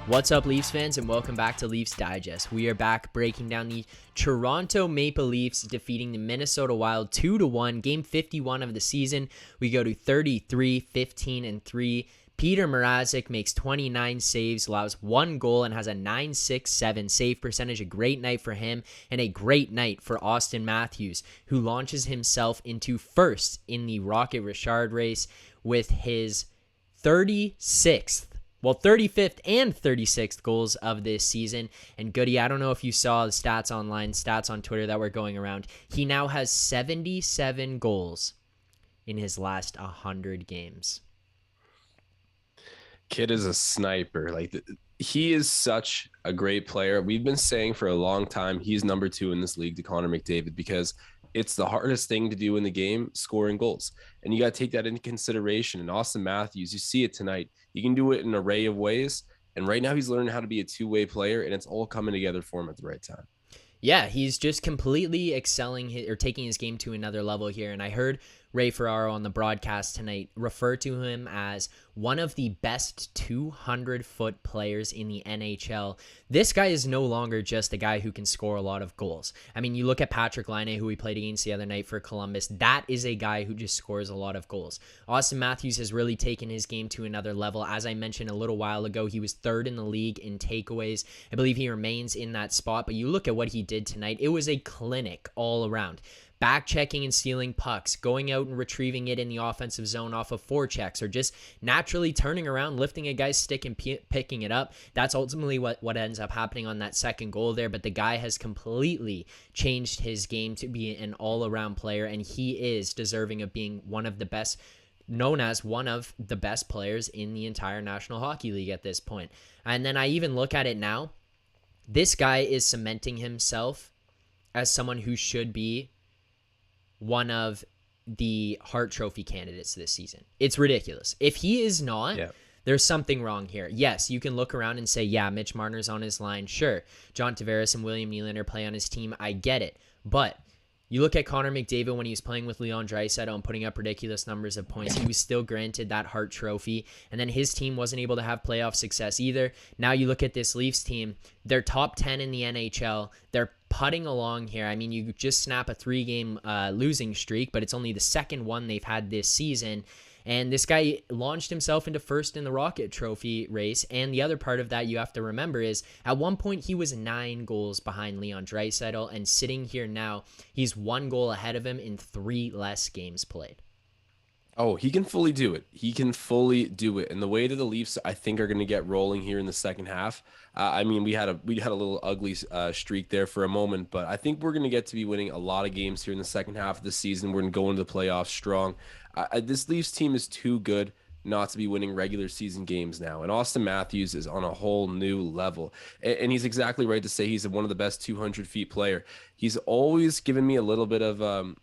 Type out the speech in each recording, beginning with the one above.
What's up, Leafs fans, and welcome back to Leafs Digest. We are back breaking down the Toronto Maple Leafs defeating the Minnesota Wild 2-1, game 51 of the season. We go to 33, 15, and 3. Peter Mrazek makes 29 saves, allows one goal, and has a .967 save percentage. A great night for him, and a great night for Auston Matthews, who launches himself into first in the Rocket Richard race with his 35th and 36th goals of this season. And Goody, I don't know if you saw the stats on Twitter that were going around. He now has 77 goals in his last 100 games. Kid is a sniper. He is such a great player. We've been saying for a long time he's number 2 in this league to Connor McDavid because it's the hardest thing to do in the game, scoring goals. And you got to take that into consideration. And Auston Matthews, you see it tonight. He can do it in an array of ways. And right now he's learning how to be a two-way player, and it's all coming together for him at the right time. Yeah, he's just completely excelling or taking his game to another level here. And I heard Ray Ferraro on the broadcast tonight refer to him as one of the best 200-foot players in the NHL. This guy is no longer just a guy who can score a lot of goals. I mean, you look at Patrick Laine, who we played against the other night for Columbus. That is a guy who just scores a lot of goals. Auston Matthews has really taken his game to another level. As I mentioned a little while ago, he was 3rd in the league in takeaways. I believe he remains in that spot, but you look at what he did tonight. It was a clinic all around. Back checking and stealing pucks, going out and retrieving it in the offensive zone off of forechecks, or just naturally turning around, lifting a guy's stick and picking it up. That's ultimately what ends up happening on that second goal there. But the guy has completely changed his game to be an all-around player, and he is deserving of being known as one of the best players in the entire National Hockey League at this point. And then I even look at it now. This guy is cementing himself as someone who should be one of the Hart Trophy candidates this season. It's ridiculous. If he is not, There's something wrong here. Yes, you can look around and say, yeah, Mitch Marner's on his line. Sure, John Tavares and William Nylander play on his team. I get it. But you look at Connor McDavid when he was playing with Leon Draisaitl and putting up ridiculous numbers of points. He was still granted that Hart Trophy, and then his team wasn't able to have playoff success either. Now you look at this Leafs team. They're top 10 in the NHL. They're putting along here. I mean, you just snap a 3-game losing streak, but it's only the second one they've had this season. And this guy launched himself into first in the Rocket Trophy race. And the other part of that you have to remember is at one point he was 9 goals behind Leon Draisaitl, and sitting here now, he's 1 goal ahead of him in 3 less games played. Oh, he can fully do it. He can fully do it. And the way that the Leafs, I think, are going to get rolling here in the second half. I mean, we had a little ugly streak there for a moment, but I think we're going to get to be winning a lot of games here in the second half of the season. We're going to go into the playoffs strong. This Leafs team is too good not to be winning regular season games now. And Auston Matthews is on a whole new level. And he's exactly right to say he's one of the best 200-feet player. He's always given me a little bit of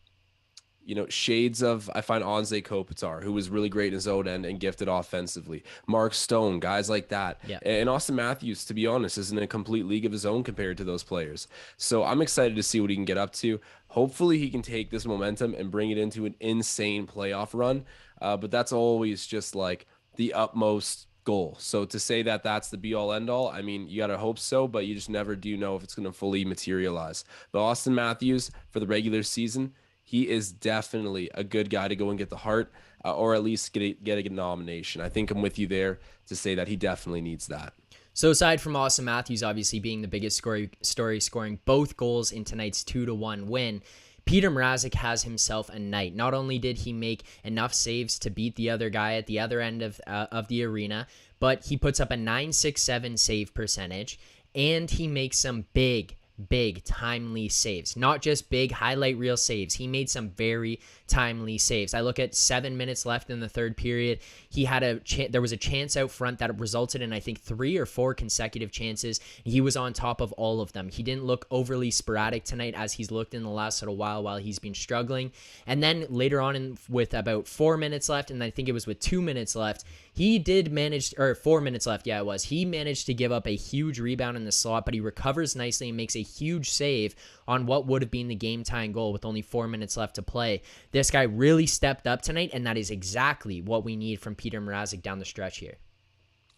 shades of, I find, Anze Kopitar, who was really great in his own end and gifted offensively. Mark Stone, guys like that. Yeah. And Auston Matthews, to be honest, is in a complete league of his own compared to those players. So I'm excited to see what he can get up to. Hopefully he can take this momentum and bring it into an insane playoff run. But that's always just like the utmost goal. So to say that that's the be-all, end-all, I mean, you got to hope so, but you just never do know if it's going to fully materialize. But Auston Matthews, for the regular season, he is definitely a good guy to go and get the Hart, or at least get a nomination. I think I'm with you there to say that he definitely needs that. So aside from Auston Matthews obviously being the biggest story, scoring both goals in tonight's 2-1 win, Peter Mrazek has himself a night. Not only did he make enough saves to beat the other guy at the other end of the arena, but he puts up a .967 save percentage, and he makes some big timely saves. Not just big highlight reel saves. He made some very timely saves. I look at 7 minutes left in the third period. He had there was a chance out front that resulted in, I think, 3 or 4 consecutive chances. He was on top of all of them. He didn't look overly sporadic tonight as he's looked in the last little while he's been struggling. And then later on with about 4 minutes left, and I think it was with 2 minutes left, he did manage, or 4 minutes left, yeah, it was. He managed to give up a huge rebound in the slot, but he recovers nicely and makes a huge save on what would have been the game-tying goal with only 4 minutes left to play. This guy really stepped up tonight, and that is exactly what we need from Peter Mrazek down the stretch here.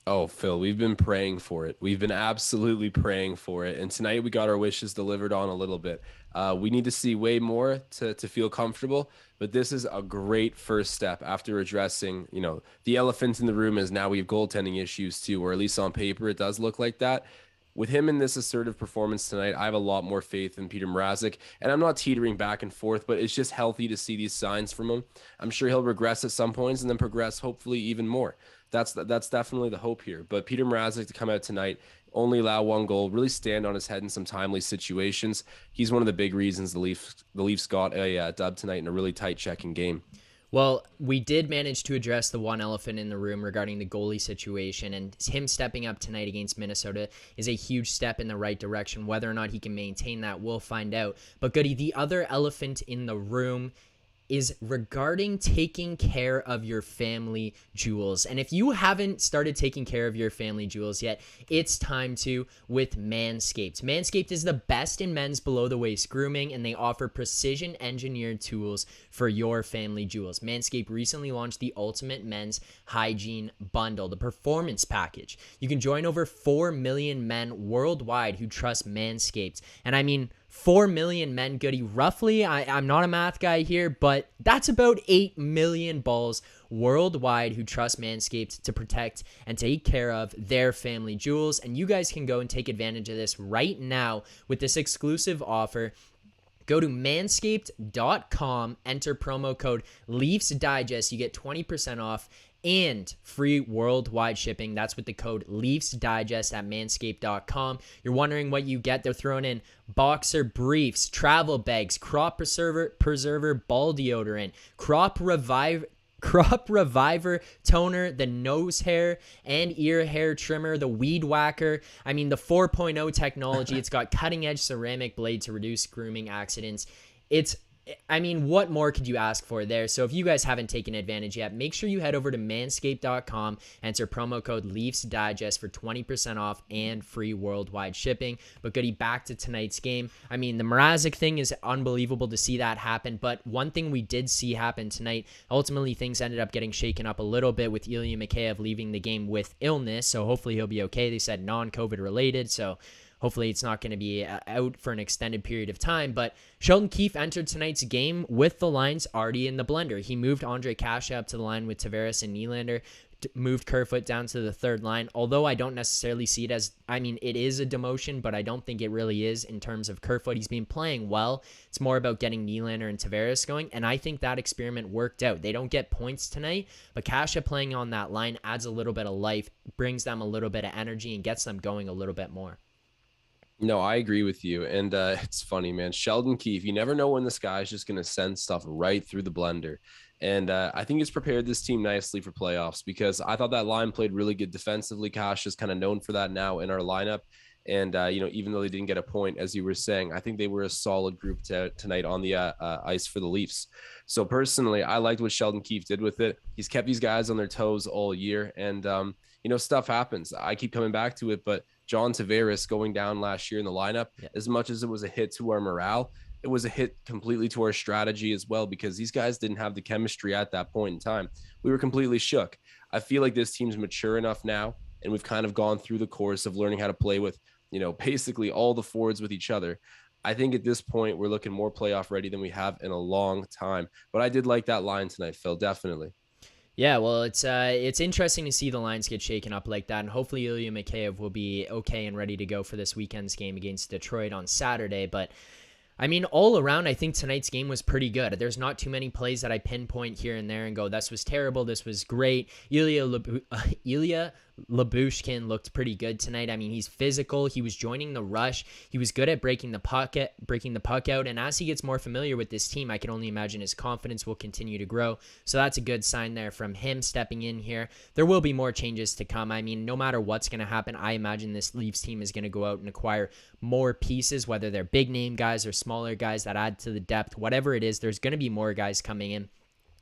Oh, Phil, we've been praying for it. We've been absolutely praying for it. And tonight we got our wishes delivered on a little bit. We need to see way more to feel comfortable, but this is a great first step after addressing, the elephant in the room is now we have goaltending issues too, or at least on paper it does look like that. With him in this assertive performance tonight, I have a lot more faith in Peter Mrazek. And I'm not teetering back and forth, but it's just healthy to see these signs from him. I'm sure he'll regress at some points and then progress, hopefully, even more. That's definitely the hope here. But Peter Mrazek to come out tonight, only allow one goal, really stand on his head in some timely situations. He's one of the big reasons the Leafs got a dub tonight in a really tight checking game. Well, we did manage to address the one elephant in the room regarding the goalie situation, and him stepping up tonight against Minnesota is a huge step in the right direction. Whether or not he can maintain that, we'll find out. But Goody, the other elephant in the room is regarding taking care of your family jewels. And if you haven't started taking care of your family jewels yet, it's time to with Manscaped. Manscaped is the best in men's below the waist grooming, and they offer precision engineered tools for your family jewels. Manscaped recently launched the Ultimate Men's Hygiene Bundle, the Performance Package. You can join over 4 million men worldwide who trust Manscaped. And I mean, 4 million men, Goody, roughly, I'm not a math guy here, but that's about 8 million balls worldwide who trust Manscaped to protect and take care of their family jewels. And you guys can go and take advantage of this right now with this exclusive offer. Go to manscaped.com, enter promo code Leafs Digest. You get 20% off and free worldwide shipping. That's with the code Leafs Digest at manscaped.com. You're wondering what you get. They're throwing in boxer briefs, travel bags, crop preserver ball deodorant, crop reviver toner, the nose hair and ear hair trimmer, the weed whacker. I mean, the 4.0 technology. It's got cutting edge ceramic blade to reduce grooming accidents. What more could you ask for there? So if you guys haven't taken advantage yet, make sure you head over to manscaped.com, enter promo code Leafs Digest for 20% off and free worldwide shipping. But Goody, back to tonight's game. I mean, the Mrazek thing is unbelievable to see that happen, but one thing we did see happen tonight, ultimately things ended up getting shaken up a little bit with Ilya Mikheyev leaving the game with illness, so hopefully he'll be okay. They said non-COVID related, so hopefully it's not going to be out for an extended period of time. But Sheldon Keefe entered tonight's game with the lines already in the blender. He moved Andre Kasha up to the line with Tavares and Nylander, moved Kerfoot down to the third line, although I don't necessarily see it as, it is a demotion, but I don't think it really is in terms of Kerfoot. He's been playing well. It's more about getting Nylander and Tavares going, and I think that experiment worked out. They don't get points tonight, but Kasha playing on that line adds a little bit of life, brings them a little bit of energy, and gets them going a little bit more. No, I agree with you. And it's funny, man. Sheldon Keefe, you never know when this guy's just going to send stuff right through the blender. And I think he's prepared this team nicely for playoffs because I thought that line played really good defensively. Cash is kind of known for that now in our lineup. And, even though they didn't get a point, as you were saying, I think they were a solid group tonight on the ice for the Leafs. So personally, I liked what Sheldon Keefe did with it. He's kept these guys on their toes all year. And, stuff happens. I keep coming back to it, but John Tavares going down last year in the lineup, as much as it was a hit to our morale, it was a hit completely to our strategy as well, because these guys didn't have the chemistry at that point in time. We were completely shook. I feel like this team's mature enough now, and we've kind of gone through the course of learning how to play with, basically all the forwards with each other. I think at this point, we're looking more playoff ready than we have in a long time. But I did like that line tonight, Phil, definitely. Yeah, well, it's interesting to see the lines get shaken up like that, and hopefully Ilya Mikheyev will be okay and ready to go for this weekend's game against Detroit on Saturday. But all around, I think tonight's game was pretty good. There's not too many plays that I pinpoint here and there and go, this was terrible, this was great. Ilya Lyubushkin looked pretty good tonight. He's physical. He was joining the rush. He was good at breaking the puck out. And as he gets more familiar with this team, I can only imagine his confidence will continue to grow. So that's a good sign there from him stepping in here. There will be more changes to come. No matter what's going to happen, I imagine this Leafs team is going to go out and acquire more pieces, whether they're big name guys or smaller guys that add to the depth. Whatever it is, there's going to be more guys coming in.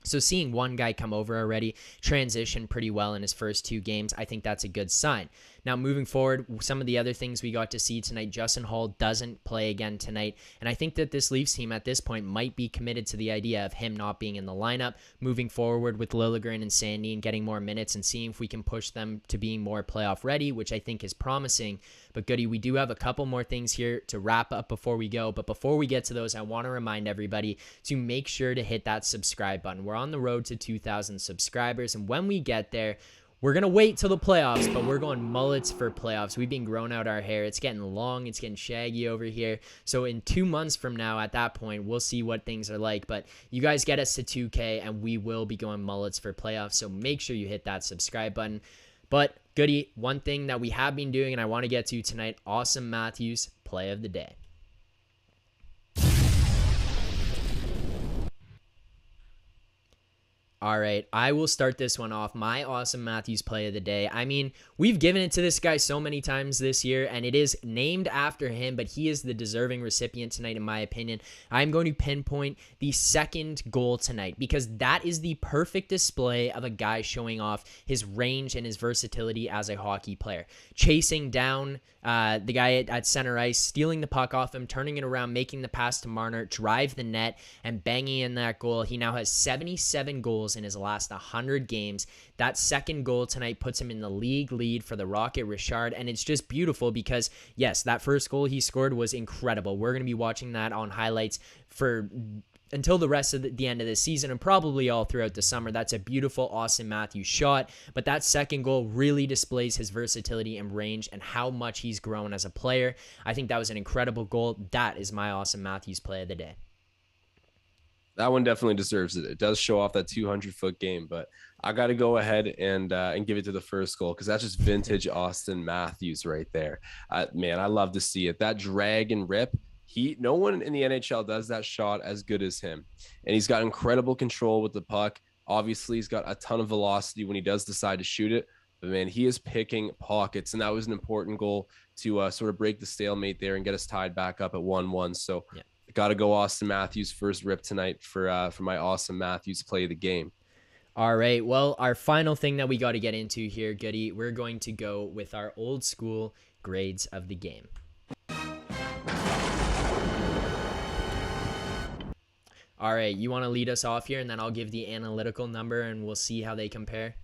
So seeing one guy come over already, transition pretty well in his first 2 games, I think that's a good sign. Now, moving forward, some of the other things we got to see tonight, Justin Hall doesn't play again tonight, and I think that this Leafs team at this point might be committed to the idea of him not being in the lineup, moving forward with Liljegren and Sandy and getting more minutes and seeing if we can push them to being more playoff ready, which I think is promising. But Goody, we do have a couple more things here to wrap up before we go, but before we get to those, I want to remind everybody to make sure to hit that subscribe button. We're on the road to 2,000 subscribers, and when we get there, we're going to wait till the playoffs, but we're going mullets for playoffs. We've been growing out our hair. It's getting long. It's getting shaggy over here. So in 2 months from now, at that point, we'll see what things are like. But you guys get us to 2K, and we will be going mullets for playoffs. So make sure you hit that subscribe button. But, Goody, one thing that we have been doing and I want to get to tonight, Auston Matthews, play of the day. All right, I will start this one off. My Auston Matthews play of the day. I mean, we've given it to this guy so many times this year, and it is named after him, but he is the deserving recipient tonight, in my opinion. I'm going to pinpoint the second goal tonight because that is the perfect display of a guy showing off his range and his versatility as a hockey player. Chasing down the guy at center ice, stealing the puck off him, turning it around, making the pass to Marner, drive the net, and banging in that goal. He now has 77 goals in his last 100 games. That second goal tonight puts him in the league lead for the Rocket Richard, and it's just beautiful because, yes, that first goal he scored was incredible. We're going to be watching that on highlights for until the rest of the end of the season and probably all throughout the summer. That's a beautiful Auston Matthews shot, but that second goal really displays his versatility and range and how much he's grown as a player. I think that was an incredible goal. That is my Auston Matthews play of the day. That one definitely deserves it. It does show off that 200-foot game, but I got to go ahead and give it to the first goal because that's just vintage Auston Matthews right there. Man, I love to see it. That drag and rip. No one in the NHL does that shot as good as him. And he's got incredible control with the puck. Obviously, he's got a ton of velocity when he does decide to shoot it. But, man, he is picking pockets, and that was an important goal to sort of break the stalemate there and get us tied back up at 1-1. So, yeah. Got to go Auston Matthews first rip tonight for my Auston Matthews play of the game. All right. Well, our final thing that we got to get into here, Goody, we're going to go with our old school grades of the game. All right. You want to lead us off here, and then I'll give the analytical number, and we'll see how they compare.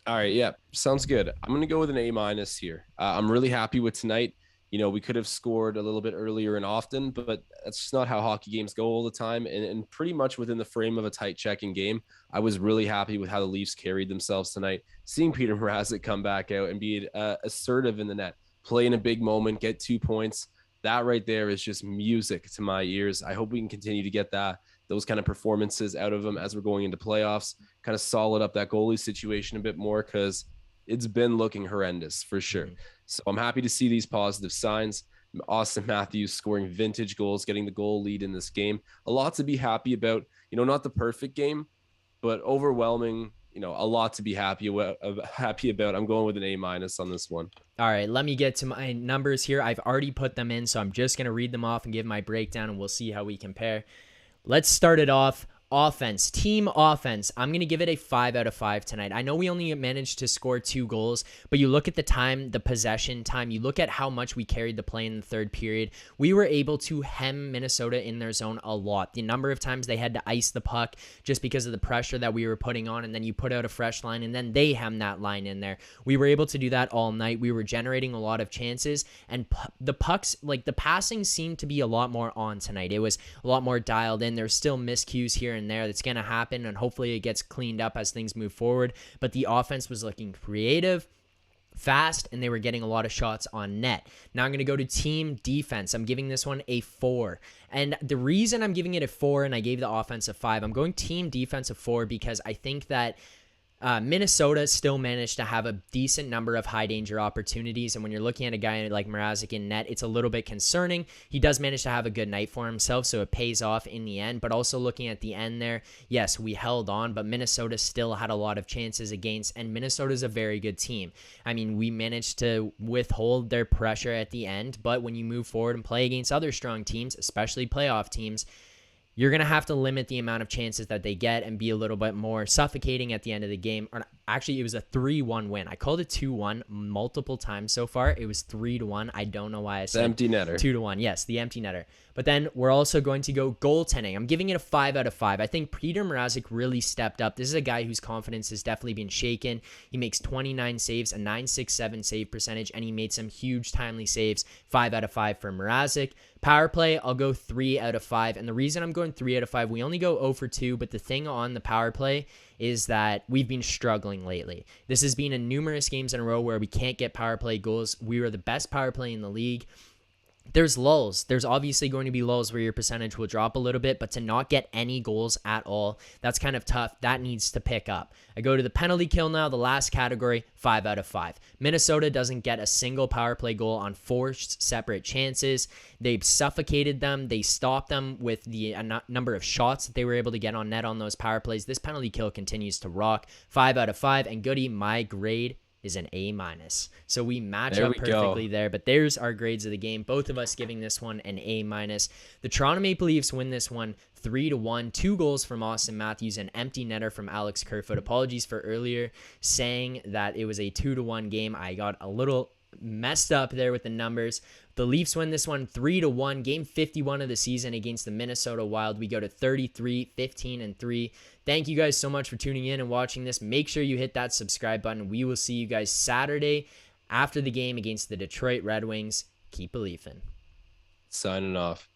All right. Yeah. Sounds good. I'm going to go with an A- here. I'm really happy with tonight. You know, we could have scored a little bit earlier and often, but that's just not how hockey games go all the time. And pretty much within the frame of a tight checking game, I was really happy with how the Leafs carried themselves tonight. Seeing Peter Mrazek come back out and be assertive in the net, play in a big moment, get 2 points. That right there is just music to my ears. I hope we can continue to get those kind of performances out of him as we're going into playoffs, kind of solid up that goalie situation a bit more because it's been looking horrendous for sure. Mm-hmm. So I'm happy to see these positive signs. Auston Matthews scoring vintage goals, getting the goal lead in this game. A lot to be happy about. You know, not the perfect game, but overwhelming. You know, a lot to be happy about. I'm going with an A- on this one. All right, let me get to my numbers here. I've already put them in, so I'm just going to read them off and give my breakdown, and we'll see how we compare. Let's start it off. Offense, team offense. I'm going to give it a 5 out of 5 tonight. I know we only managed to score 2 goals, but you look at the time, the possession time, you look at how much we carried the play in the third period. We were able to hem Minnesota in their zone a lot. The number of times they had to ice the puck just because of the pressure that we were putting on, and then you put out a fresh line, and then they hem that line in there. We were able to do that all night. We were generating a lot of chances, and the pucks, like the passing seemed to be a lot more on tonight. It was a lot more dialed in. There's still miscues here and there that's going to happen, and hopefully it gets cleaned up as things move forward. But the offense was looking creative, fast, and they were getting a lot of shots on net. Now I'm going to go to team defense. I'm giving this one a 4. And the reason I'm giving it a 4 and I gave the offense a 5, I'm going team defense a 4 because I think that Minnesota still managed to have a decent number of high danger opportunities, and when you're looking at a guy like Mrazek in net, it's a little bit concerning. He does manage to have a good night for himself, so it pays off in the end. But also looking at the end there, yes, we held on, but Minnesota still had a lot of chances against, and Minnesota's a very good team. I mean, we managed to withhold their pressure at the end, but when you move forward and play against other strong teams, especially playoff teams, you're going to have to limit the amount of chances that they get and be a little bit more suffocating at the end of the game. Or actually, it was a 3-1 win. I called it 2-1 multiple times so far. It was 3-1. I don't know why I said the empty netter. 2-1. Yes, the empty netter. But then we're also going to go goaltending. I'm giving it a 5 out of 5. I think Peter Mrazek really stepped up. This is a guy whose confidence has definitely been shaken. He makes 29 saves, a 967 save percentage, and he made some huge timely saves. 5 out of 5 for Mrazek. Power play, I'll go 3 out of 5. And the reason I'm going 3 out of 5, we only go 0 for 2, but the thing on the power play is that we've been struggling lately. This has been in numerous games in a row where we can't get power play goals. We were the best power play in the league. There's lulls. There's obviously going to be lulls where your percentage will drop a little bit, but to not get any goals at all, that's kind of tough. That needs to pick up. I go to the penalty kill now, the last category, 5 out of 5. Minnesota doesn't get a single power play goal on 4 separate chances. They've suffocated them. They stopped them with the number of shots that they were able to get on net on those power plays. This penalty kill continues to rock. 5 out of 5. And Goody, my grade is an A-. So we match up perfectly there, but there's our grades of the game. Both of us giving this one an A-. The Toronto Maple Leafs win this one 3-1. 2 goals from Auston Matthews, an empty netter from Alex Kerfoot. Apologies for earlier saying that it was a 2-1 game. I got a little messed up there with the numbers. The Leafs win this one 3-1. Game 51 of the season against the Minnesota Wild. We go to 33, 15, and 3. Thank you guys so much for tuning in and watching this. Make sure you hit that subscribe button. We will see you guys Saturday after the game against the Detroit Red Wings. Keep believing. Signing off.